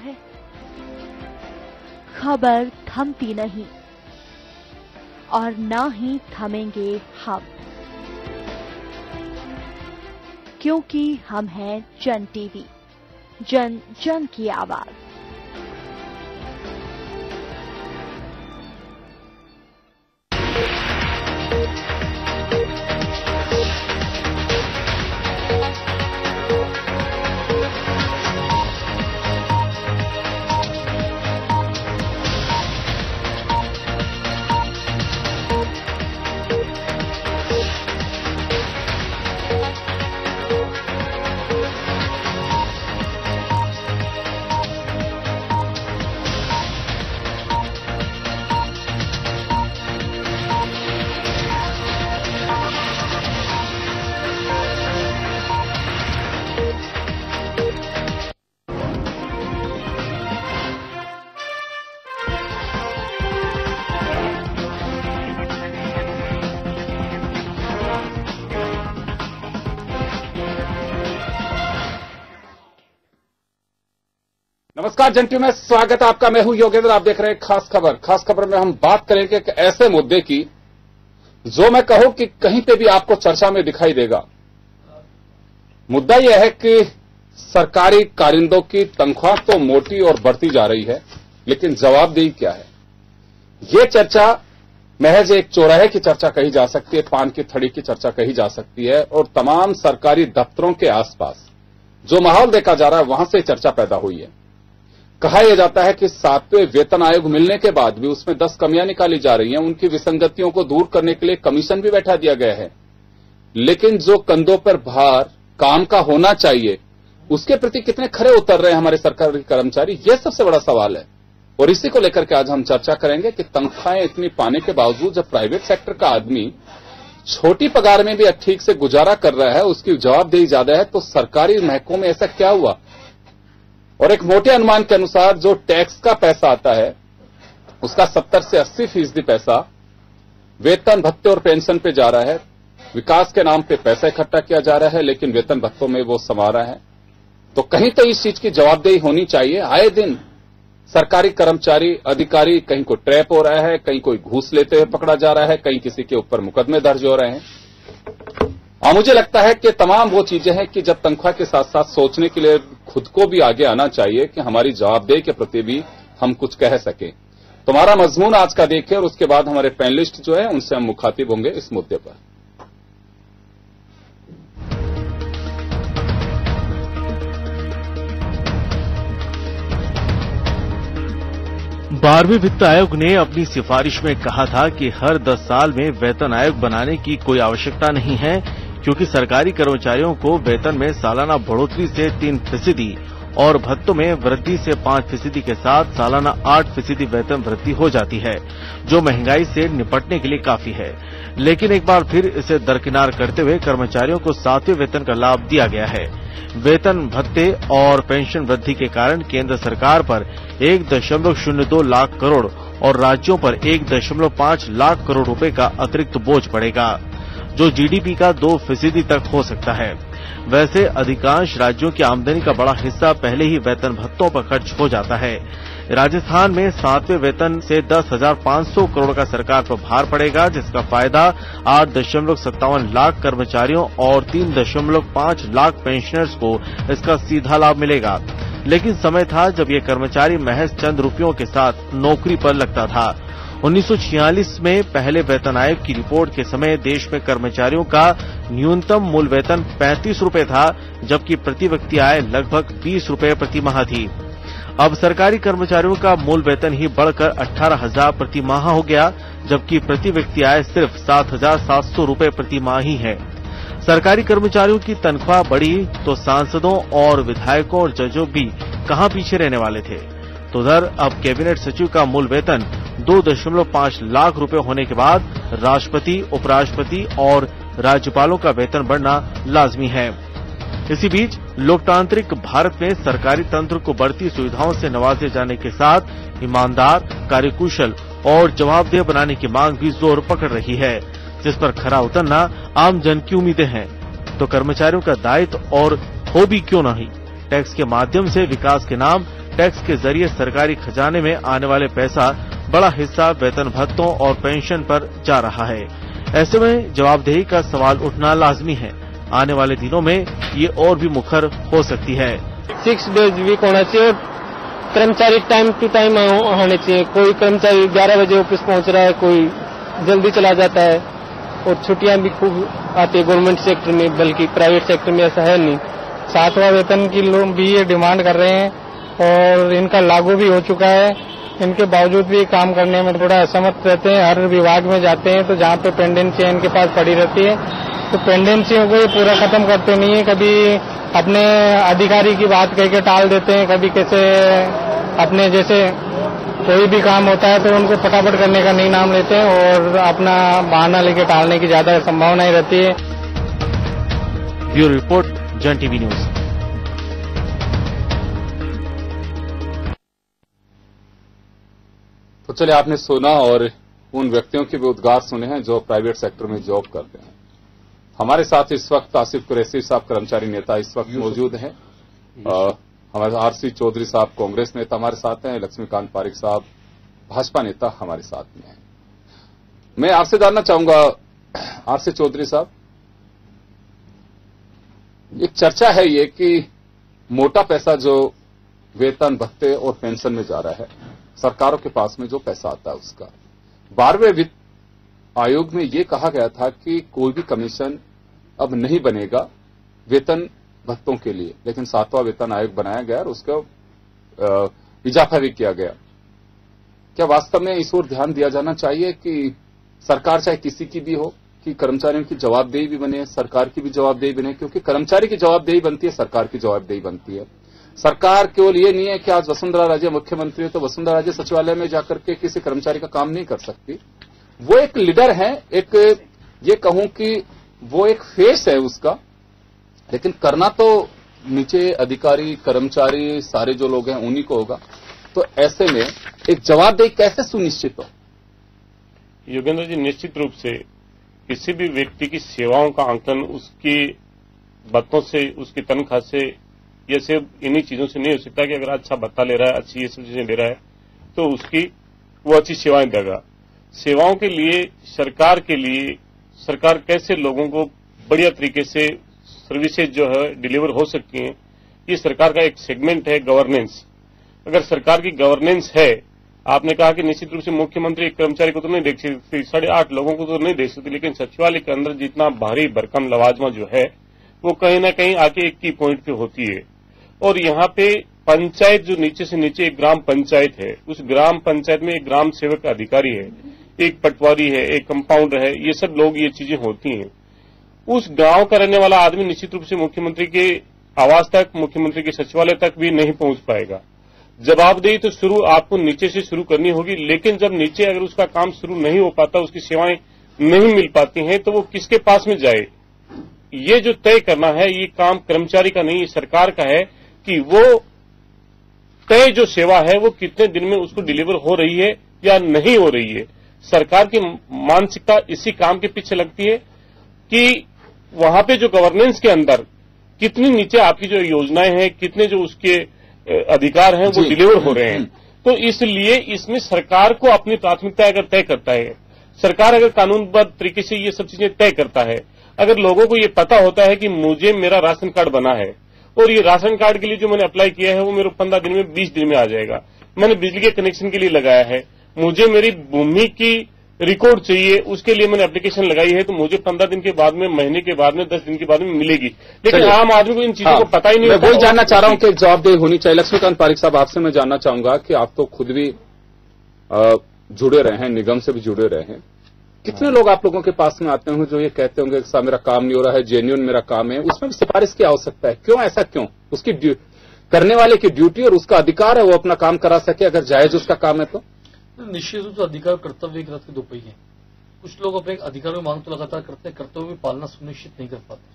है। खबर थमती नहीं और ना ही थमेंगे हम, क्योंकि हम हैं जन टीवी, जन जन की आवाज। नमस्कार, जन टीवी में स्वागत है आपका। मैं हूं योगेंद्र। आप देख रहे हैं खास खबर। खास खबर में हम बात करेंगे एक ऐसे मुद्दे की जो मैं कहूं कि कहीं पे भी आपको चर्चा में दिखाई देगा। मुद्दा यह है कि सरकारी कारिंदों की तनख्वाह तो मोटी और बढ़ती जा रही है, लेकिन जवाबदेही क्या है? ये चर्चा महज एक चौराहे की चर्चा कही जा सकती है, पान की थड़ी की चर्चा कही जा सकती है, और तमाम सरकारी दफ्तरों के आसपास जो माहौल देखा जा रहा है वहां से चर्चा पैदा हुई है। कहा यह जाता है कि 7वें वेतन आयोग मिलने के बाद भी उसमें 10 कमियां निकाली जा रही हैं। उनकी विसंगतियों को दूर करने के लिए कमीशन भी बैठा दिया गया है, लेकिन जो कंधों पर भार काम का होना चाहिए उसके प्रति कितने खरे उतर रहे हैं हमारे सरकारी कर्मचारी, यह सबसे बड़ा सवाल है। और इसी को लेकर के आज हम चर्चा करेंगे कि तनख्वाहें इतनी पाने के बावजूद जब प्राइवेट सेक्टर का आदमी छोटी पगार में भी ठीक से गुजारा कर रहा है, उसकी जवाबदेही ज्यादा है, तो सरकारी महकमों में ऐसा क्या हुआ? और एक मोटे अनुमान के अनुसार जो टैक्स का पैसा आता है उसका 70 से 80% पैसा वेतन भत्ते और पेंशन पे जा रहा है। विकास के नाम पे पैसा इकट्ठा किया जा रहा है, लेकिन वेतन भत्तों में वो समा रहा है। तो कहीं तो इस चीज की जवाबदेही होनी चाहिए। आए दिन सरकारी कर्मचारी अधिकारी कहीं को ट्रैप हो रहा है, कहीं कोई घूस लेते हुए पकड़ा जा रहा है, कहीं किसी के ऊपर मुकदमे दर्ज हो रहे हैं। और मुझे लगता है कि तमाम वो चीजें हैं कि जब तनख्वाह के साथ साथ सोचने के लिए खुद को भी आगे आना चाहिए कि हमारी जवाबदेही के प्रति भी हम कुछ कह सकें। तुम्हारा मजमून आज का देखें और उसके बाद हमारे पैनलिस्ट जो है उनसे हम मुखातिब होंगे इस मुद्दे पर। 12वें वित्त आयोग ने अपनी सिफारिश में कहा था कि हर 10 साल में वेतन आयोग बनाने की कोई आवश्यकता नहीं है, क्योंकि सरकारी कर्मचारियों को वेतन में सालाना बढ़ोतरी से 3% और भत्तों में वृद्धि से 5% के साथ सालाना 8% वेतन वृद्धि हो जाती है, जो महंगाई से निपटने के लिए काफी है। लेकिन एक बार फिर इसे दरकिनार करते हुए कर्मचारियों को 7वें वेतन का लाभ दिया गया है। वेतन भत्ते और पेंशन वृद्धि के कारण केंद्र सरकार पर 1.02 लाख करोड़ और राज्यों पर 1.5 लाख करोड़ रुपए का अतिरिक्त बोझ पड़ेगा, जो जीडीपी का 2% तक हो सकता है। वैसे अधिकांश राज्यों की आमदनी का बड़ा हिस्सा पहले ही वेतन भत्तों पर खर्च हो जाता है। राजस्थान में 7वें वेतन से 10,500 करोड़ का सरकार पर भार पड़ेगा, जिसका फायदा 8.57 लाख कर्मचारियों और 3.5 लाख पेंशनर्स को इसका सीधा लाभ मिलेगा। लेकिन समय था जब ये कर्मचारी महज चंद रुपयों के साथ नौकरी पर लगता था। 1946 में पहले वेतन आयोग की रिपोर्ट के समय देश में कर्मचारियों का न्यूनतम मूल वेतन 35 रुपए था, जबकि प्रति व्यक्ति आय लगभग 20 रुपए प्रति माह थी। अब सरकारी कर्मचारियों का मूल वेतन ही बढ़कर 18,000 प्रति माह हो गया, जबकि प्रति व्यक्ति आय सिर्फ 7,700 रुपए प्रति माह ही है। सरकारी कर्मचारियों की तनख्वाह बढ़ी तो सांसदों और विधायकों और जजों भी कहां पीछे रहने वाले थे। तो उधर अब कैबिनेट सचिव का मूल वेतन 2.5 लाख रुपए होने के बाद राष्ट्रपति, उपराष्ट्रपति और राज्यपालों का वेतन बढ़ना लाजमी है। इसी बीच लोकतांत्रिक भारत में सरकारी तंत्र को बढ़ती सुविधाओं से नवाजे जाने के साथ ईमानदार, कार्यकुशल और जवाबदेह बनाने की मांग भी जोर पकड़ रही है, जिस पर खरा उतरना आम जन की उम्मीदें हैं। तो कर्मचारियों का दायित्व और हो भी क्यों नहीं, टैक्स के माध्यम से विकास के नाम टैक्स के जरिए सरकारी खजाने में आने वाले पैसा बड़ा हिस्सा वेतन भत्तों और पेंशन पर जा रहा है। ऐसे में जवाबदेही का सवाल उठना लाजमी है। आने वाले दिनों में ये और भी मुखर हो सकती है। 6 डेज वीक होना चाहिए, कर्मचारी टाइम टू टाइम होने चाहिए। कोई कर्मचारी 11 बजे ऑफिस पहुंच रहा है, कोई जल्दी चला जाता है, और छुट्टियां भी खूब आती है गवर्नमेंट सेक्टर में, बल्कि प्राइवेट सेक्टर में ऐसा है नहीं। 7वां वेतन की लोग भी ये डिमांड कर रहे हैं और इनका लागू भी हो चुका है। इनके बावजूद भी काम करने में थोड़ा असमर्थ रहते हैं। हर विभाग में जाते हैं तो जहाँ पे पेंडेंसी इनके पास पड़ी रहती है, तो पेंडेंसियों को ये पूरा खत्म करते नहीं है। कभी अपने अधिकारी की बात कह के टाल देते हैं, कभी कैसे अपने जैसे कोई भी काम होता है तो उनको फटाफट करने का नहीं नाम लेते हैं और अपना बहाना लेके टालने की ज्यादा संभावनाएं रहती है। ब्यूरो रिपोर्ट, जन टीवी न्यूज। तो चलिए, आपने सुना और उन व्यक्तियों के भी उद्गार सुने हैं जो प्राइवेट सेक्टर में जॉब करते हैं। हमारे साथ इस वक्त आसिफ कुरैशी साहब, कर्मचारी नेता, इस वक्त मौजूद हैं। हमारे आरसी चौधरी साहब, कांग्रेस नेता हमारे साथ हैं। लक्ष्मीकांत पारिक साहब, भाजपा नेता हमारे साथ में हैं। मैं आपसे जानना चाहूंगा, आरसी चौधरी साहब, एक चर्चा है ये कि मोटा पैसा जो वेतन भत्ते और पेंशन में जा रहा है, सरकारों के पास में जो पैसा आता है उसका, 12वें वित्त आयोग में ये कहा गया था कि कोई भी कमीशन अब नहीं बनेगा वेतन भत्तों के लिए, लेकिन 7वां वेतन आयोग बनाया गया और उसका इजाफा भी किया गया। क्या वास्तव में इस ओर ध्यान दिया जाना चाहिए कि सरकार चाहे किसी की भी हो, कि कर्मचारियों की जवाबदेही भी बने, सरकार की भी जवाबदेही बने, क्योंकि कर्मचारी की जवाबदेही बनती है, सरकार की जवाबदेही बनती है। सरकार केवल ये नहीं है कि आज वसुंधरा राजे मुख्यमंत्री है तो वसुंधरा राजे सचिवालय में जाकर के किसी कर्मचारी का काम नहीं कर सकती। वो एक लीडर है, एक ये कहूं कि वो एक फेस है उसका, लेकिन करना तो नीचे अधिकारी, कर्मचारी, सारे जो लोग हैं उन्हीं को होगा। तो ऐसे में एक जवाबदेही कैसे सुनिश्चित हो? योगेंद्र जी, निश्चित रूप से किसी भी व्यक्ति की सेवाओं का आंकलन उसकी भत्तों से, उसकी तनख्वाह से, ये सिर्फ इन्हीं चीजों से नहीं हो सकता कि अगर अच्छा भत्ता ले रहा है, अच्छी ये सब चीजें ले रहा है तो उसकी वो अच्छी सेवाएं देगा। सेवाओं के लिए, सरकार के लिए, सरकार कैसे लोगों को बढ़िया तरीके से सर्विसेज जो है डिलीवर हो सकती हैं, ये सरकार का एक सेगमेंट है गवर्नेंस। अगर सरकार की गवर्नेंस है, आपने कहा कि निश्चित रूप से मुख्यमंत्री एक कर्मचारी को तो नहीं देख सकती, 8.5 लोगों को तो नहीं देख सकती, लेकिन सचिवालय के अंदर जितना भारी भरकम लवाजमा जो है वो कहीं ना कहीं आके एक की पॉइंट पे होती है। और यहाँ पे पंचायत जो नीचे से नीचे एक ग्राम पंचायत है, उस ग्राम पंचायत में एक ग्राम सेवक अधिकारी है, एक पटवारी है, एक कंपाउंडर है, ये सब लोग, ये चीजें होती हैं। उस गांव का रहने वाला आदमी निश्चित रूप से मुख्यमंत्री के आवास तक, मुख्यमंत्री के सचिवालय तक भी नहीं पहुंच पाएगा। जवाबदेही तो शुरू आपको नीचे से शुरू करनी होगी, लेकिन जब नीचे अगर उसका काम शुरू नहीं हो पाता, उसकी सेवाएं नहीं मिल पाती हैं, तो वो किसके पास में जाए? ये जो तय करना है, ये काम कर्मचारी का नहीं, सरकार का है कि वो तय जो सेवा है वो कितने दिन में उसको डिलीवर हो रही है या नहीं हो रही है। सरकार की मानसिकता इसी काम के पीछे लगती है कि वहां पे जो गवर्नेंस के अंदर कितनी नीचे आपकी जो योजनाएं हैं, कितने जो उसके अधिकार हैं वो डिलीवर हो रहे हैं। तो इसलिए इसमें सरकार को अपनी प्राथमिकता अगर तय करता है, सरकार अगर कानूनबद्ध तरीके से ये सब चीजें तय करता है, अगर लोगों को ये पता होता है कि मुझे मेरा राशन कार्ड बना है और ये राशन कार्ड के लिए जो मैंने अप्लाई किया है वो मेरे 15 दिन में, 20 दिन में आ जाएगा, मैंने बिजली के कनेक्शन के लिए लगाया है, मुझे मेरी भूमि की रिकॉर्ड चाहिए, उसके लिए मैंने एप्लीकेशन लगाई है, तो मुझे 15 दिन के बाद में, महीने के बाद में, 10 दिन के बाद में मिलेगी। लेकिन आम आदमी को इन चीजों को पता ही नहीं होता। मैं वही जानना चाह रहा हूं कि जवाबदेही होनी चाहिए। लक्ष्मीकांत पारिक साहब, आपसे मैं जानना चाहूंगा कि आप तो खुद भी जुड़े रहे हैं, निगम से भी जुड़े रहे हैं, कितने लोग आप लोगों के पास में आते होंगे जो ये कहते होंगे कि मेरा काम नहीं हो रहा है, जेन्युइन मेरा काम है, उसमें सिफारिश की आवश्यकता है? क्यों ऐसा? क्यों? उसकी करने वाले की ड्यूटी और उसका अधिकार है, वो अपना काम करा सके, अगर जायज उसका काम है तो। निश्चित रूप से अधिकार कर्तव्य एक रथ के दो पहिए हैं। कुछ लोग अपने अधिकारों की मांग तो लगातार करते हैं, कर्तव्य की पालना सुनिश्चित नहीं कर पाते।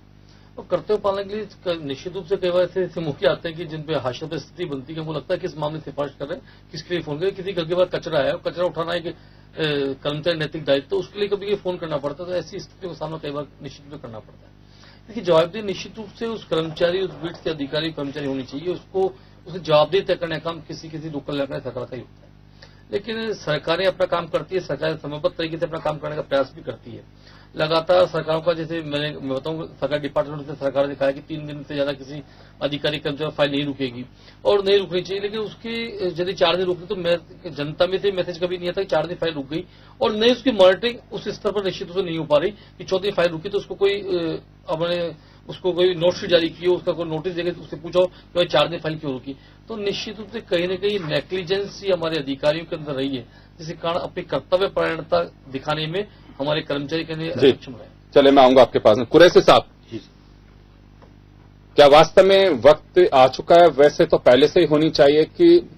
और कर्तव्य पालने के लिए निश्चित रूप से कई बार ऐसे मुखिया आते हैं कि जिन पे हाशिया पे स्थिति बनती है, वो लगता है किस मामले से सिफारिश कर रहे हैं, किसके लिए फोन करें। किसी घर के बाद कचरा है, कचरा उठाना एक कर्मचारी नैतिक दायित्व, तो उसके लिए कभी ये फोन करना पड़ता है। तो ऐसी स्थिति का सामना कई बार निश्चित रूप से करना पड़ता है। इसकी जवाबदेही निश्चित रूप से उस कर्मचारी, उस बीट के अधिकारी कर्मचारी होनी चाहिए। उसको उसकी जवाबदेही तय करने का काम किसी लोकल लेवल सरकार का ही होता है। लेकिन सरकारें अपना काम करती है, सरकार समयबद्ध तरीके से अपना काम करने का प्रयास भी करती है। लगातार सरकारों का, जैसे मैं बताऊं, सरकार डिपार्टमेंट से सरकार ने कहा है कि 3 दिन से ज्यादा किसी अधिकारी कर्मचारी फाइल नहीं रुकेगी और नहीं रुकनी चाहिए। लेकिन उसकी यदि 4 दिन रुकती तो जनता में से मैसेज कभी नहीं आता कि 4 दिन फाइल रुक गई, और नहीं उसकी मॉनिटरिंग उस स्तर पर निश्चित रूप से नहीं हो पा रही कि 4 दिन फाइल रुकी तो उसको कोई नोटिस जारी की हो, उसका कोई नोटिस देकर उससे पूछा हो कि भाई 4 दिन फाइल क्यों रुकी। तो निश्चित रूप से कहीं न कहीं नेग्लिजेंस हमारे अधिकारियों के अंदर रही है, जिसके कारण अपनी कर्तव्य परायणता दिखाने में हमारे कर्मचारी के लिए सक्षम रहे। चले, मैं आऊंगा आपके पास में। कुरैशी साहब, क्या वास्तव में वक्त आ चुका है, वैसे तो पहले से ही होनी चाहिए, कि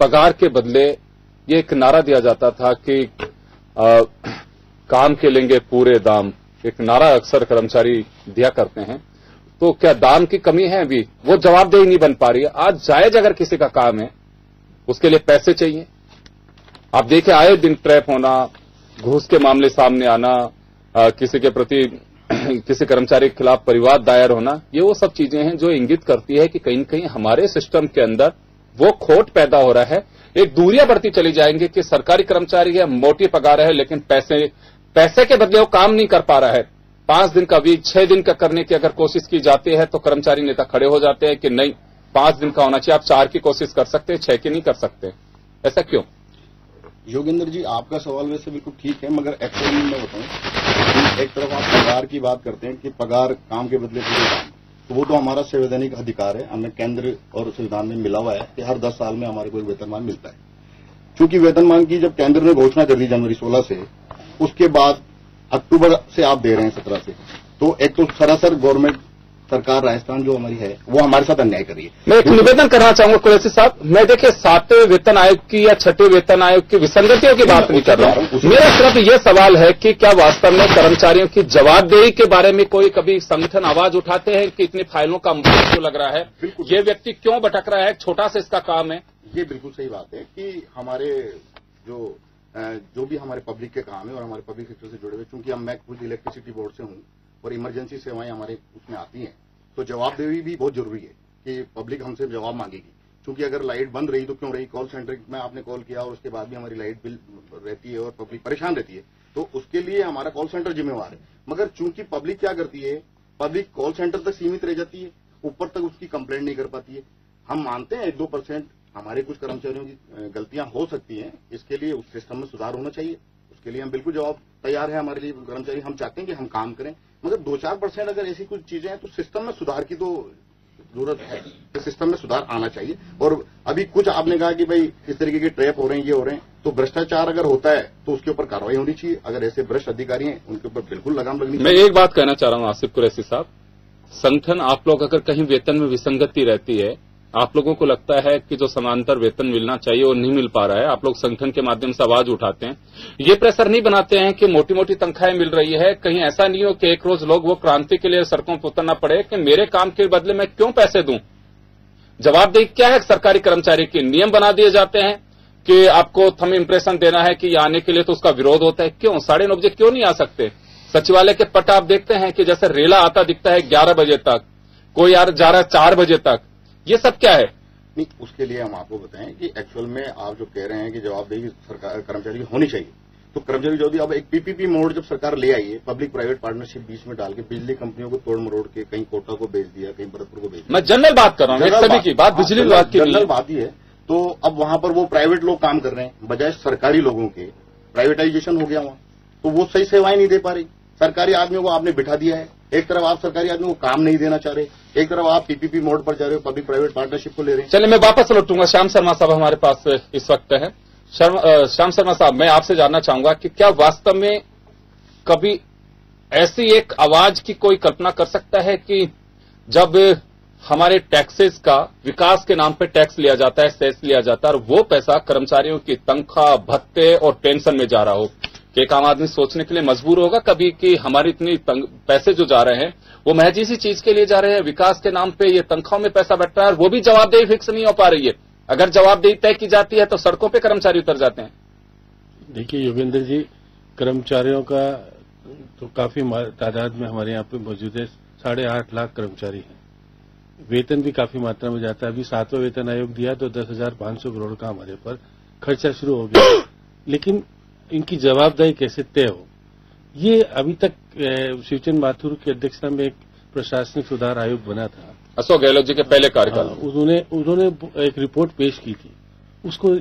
पगार के बदले ये एक नारा दिया जाता था कि काम के लेंगे पूरे दाम, एक नारा अक्सर कर्मचारी दिया करते हैं। तो क्या दाम की कमी है? अभी वो जवाबदेही नहीं बन पा रही है। आज जायज अगर किसी का काम है, उसके लिए पैसे चाहिए। आप देखें, आए दिन ट्रैप होना, घूस के मामले सामने आना, किसी के प्रति किसी कर्मचारी के खिलाफ परिवाद दायर होना, ये वो सब चीजें हैं जो इंगित करती है कि कहीं न कहीं हमारे सिस्टम के अंदर वो खोट पैदा हो रहा है। एक दूरियां बढ़ती चली जाएंगी कि सरकारी कर्मचारी है, मोटी पगार है, लेकिन पैसे के बदले वो काम नहीं कर पा रहा है। 5 दिन का वीक, 6 दिन का करने की अगर कोशिश की जाती है तो कर्मचारी नेता खड़े हो जाते हैं कि नहीं, 5 दिन का होना चाहिए, आप 4 की कोशिश कर सकते हैं, 6 की नहीं कर सकते। ऐसा क्यों? योगेंद्र जी, आपका सवाल वैसे बिल्कुल ठीक है, मगर एक्चुअली मैं बताऊं, एक तरफ आप पगार की बात करते हैं कि पगार काम के बदले पूरे काम, तो वो तो हमारा संवैधानिक अधिकार है, हमें केंद्र और संविधान में मिला हुआ है कि हर 10 साल में हमारे को वेतनमान मिलता है। चूंकि वेतनमान की जब केंद्र ने घोषणा कर दी जनवरी 16 से, उसके बाद अक्टूबर से आप दे रहे हैं 17 से, तो एक तो सरासर गवर्नमेंट सरकार राजस्थान जो हमारी है वो हमारे साथ अन्याय कर रही है। मैं एक निवेदन करना चाहूंगा कुरैशी साहब, मैं देखिए 7वें वेतन आयोग की या 6वें वेतन आयोग की विसंगतियों की बात नहीं कर रहा हूं। मेरा सिर्फ ये सवाल है कि क्या वास्तव में कर्मचारियों की जवाबदेही के बारे में कोई कभी संगठन आवाज उठाते हैं कि इतनी फाइलों का मुझे क्यों लग रहा है, ये व्यक्ति क्यों भटक रहा है, छोटा सा इसका काम है। ये बिल्कुल सही बात है कि हमारे जो भी हमारे पब्लिक के काम है और हमारे पब्लिक सेक्टर से जुड़े हुए, चूंकि मैं खुद इलेक्ट्रिसिटी बोर्ड से हूं और इमरजेंसी सेवाएं हमारे उसमें आती हैं, तो जवाबदेही भी बहुत जरूरी है कि पब्लिक हमसे जवाब मांगेगी। क्योंकि अगर लाइट बंद रही तो क्यों रही, कॉल सेंटर में आपने कॉल किया और उसके बाद भी हमारी लाइट बिल रहती है और पब्लिक परेशान रहती है, तो उसके लिए हमारा कॉल सेंटर जिम्मेवार है। मगर चूंकि पब्लिक क्या करती है, पब्लिक कॉल सेंटर तक सीमित रह जाती है, ऊपर तक उसकी कंप्लेंट नहीं कर पाती है। हम मानते हैं 1-2% हमारे कुछ कर्मचारियों की गलतियां हो सकती हैं, इसके लिए उस सिस्टम में सुधार होना चाहिए। उसके लिए हम बिल्कुल जवाब तैयार है, हमारे लिए कर्मचारी, हम चाहते हैं कि हम काम करें, मगर 2-4% अगर ऐसी कुछ चीजें हैं तो सिस्टम में सुधार की तो जरूरत है, सिस्टम में सुधार आना चाहिए। और अभी कुछ आपने कहा कि भाई इस तरीके के ट्रैप हो रहे हैं, ये हो रहे हैं, तो भ्रष्टाचार अगर होता है तो उसके ऊपर कार्रवाई होनी चाहिए। अगर ऐसे भ्रष्ट अधिकारी हैं उनके ऊपर बिल्कुल लगाम लगनी चाहिए। मैं एक बात कहना चाह रहा हूं आसिफ कुरैशी साहब, संगठन आप लोग अगर कहीं वेतन में विसंगति रहती है, आप लोगों को लगता है कि जो समांतर वेतन मिलना चाहिए वो नहीं मिल पा रहा है, आप लोग संगठन के माध्यम से आवाज उठाते हैं, ये प्रेशर नहीं बनाते हैं कि मोटी मोटी तनख्वाहें मिल रही है, कहीं ऐसा नहीं हो कि एक रोज लोग वो क्रांति के लिए सड़कों पर उतरना पड़े कि मेरे काम के बदले मैं क्यों पैसे दूं। जवाबदेही क्या है सरकारी कर्मचारी की? नियम बना दिए जाते हैं कि आपको थंब इम्प्रेशन देना है कि आने के लिए, तो उसका विरोध होता है। क्यों 9:30 बजे क्यों नहीं आ सकते? सचिवालय के पट आप देखते हैं कि जैसे रेला आता दिखता है 11 बजे तक, कोई यार जा रहा है 4 बजे तक, ये सब क्या है? नहीं, उसके लिए हम आपको बताएं कि एक्चुअल में आप जो कह रहे हैं कि जवाबदेही सरकार कर्मचारी की होनी चाहिए, तो कर्मचारी जो अब एक पीपीपी मोड जब सरकार ले आई है, पब्लिक प्राइवेट पार्टनरशिप बीच में डाल के बिजली कंपनियों को तोड़ मरोड़ के कहीं कोटा को बेच दिया, कहीं भरतपुर को बेच दिया। मैं जनरल बात कर रहा हूँ, सभी की बात बिजली विभाग की जनरल बात ही है। तो अब वहां पर वो प्राइवेट लोग काम कर रहे हैं बजाय सरकारी लोगों के, प्राइवेटाइजेशन हो गया वहां, तो वो सही सेवाएं नहीं दे पा रही। सरकारी आदमियों को आपने बिठा दिया है, एक तरफ आप सरकारी आदमियों को काम नहीं देना चाह रहे, एक तरफ आप पीपीपी मोड पर जा रहे हो, पब्लिक प्राइवेट पार्टनरशिप को ले रहे हैं। चलिए मैं वापस लौटूंगा, श्याम शर्मा साहब हमारे पास इस वक्त है। श्याम शर्मा साहब, मैं आपसे जानना चाहूंगा कि क्या वास्तव में कभी ऐसी एक आवाज की कोई कल्पना कर सकता है कि जब हमारे टैक्सेस का विकास के नाम पे टैक्स लिया जाता है, सेस लिया जाता है, और वो पैसा कर्मचारियों की तनख्वाह, भत्ते और पेंशन में जा रहा हो, कि एक आम आदमी सोचने के लिए मजबूर होगा कभी कि हमारी इतनी पैसे जो जा रहे हैं वो महज इसी चीज के लिए जा रहे हैं, विकास के नाम पे ये तनख्वाह में पैसा बैठ रहा है, और वो भी जवाबदेही फिक्स नहीं हो पा रही है। अगर जवाबदेही तय की जाती है तो सड़कों पे कर्मचारी उतर जाते हैं। देखिए योगेंद्र जी, कर्मचारियों का तो काफी तादाद में हमारे यहाँ पे मौजूद है, 8.5 लाख कर्मचारी हैं, वेतन भी काफी मात्रा में जाता है। अभी 7वां वेतन आयोग दिया तो 10,500 करोड़ का हमारे पर खर्चा शुरू हो गया, लेकिन इनकी जवाबदेही कैसे तय हो, ये अभी तक शिवचंद्र माथुर की अध्यक्षता में एक प्रशासनिक सुधार आयोग बना था अशोक गहलोत जी के पहले कार्यकाल। उन्होंने एक रिपोर्ट पेश की थी, उसको